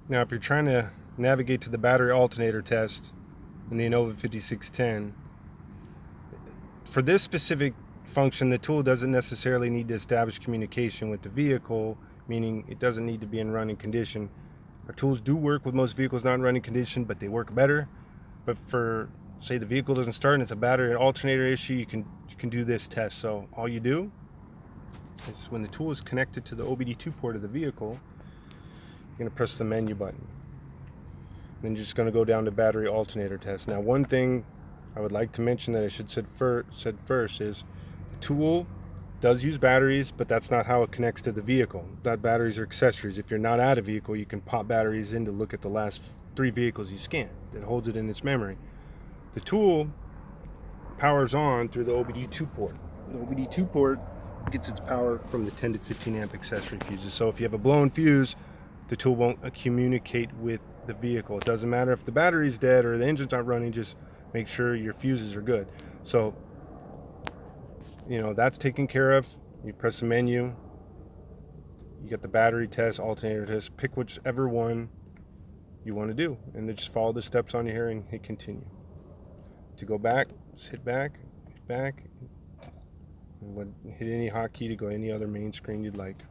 Now, if you're trying to navigate to the battery alternator test in the Innova 5610, for this specific function, the tool doesn't necessarily need to establish communication with the vehicle, meaning it doesn't need to be in running condition. Our tools do work with most vehicles not in running condition, but they work better. But for, say, the vehicle doesn't start and it's a battery and alternator issue, you can do this test. So all you do is, when the tool is connected to the OBD2 port of the vehicle, you're going to press the menu button. Then you're just going to go down to battery alternator test. Now, one thing I would like to mention that I should said first is the tool does use batteries, but that's not how it connects to the vehicle. That batteries are accessories. If you're not at a vehicle, you can pop batteries in to look at the last 3 vehicles you scan. It holds it in its memory. The tool powers on through the OBD2 port. The OBD2 port gets its power from the 10 to 15 amp accessory fuses. So if you have a blown fuse, the tool won't communicate with the vehicle. It doesn't matter if the battery's dead or the engine's not running, just make sure your fuses are good. So, that's taken care of. You press the menu, you get the battery test, alternator test, pick whichever one you want to do, and then just follow the steps on here and hit continue. To go back, just hit back, and hit any hotkey to go any other main screen you'd like.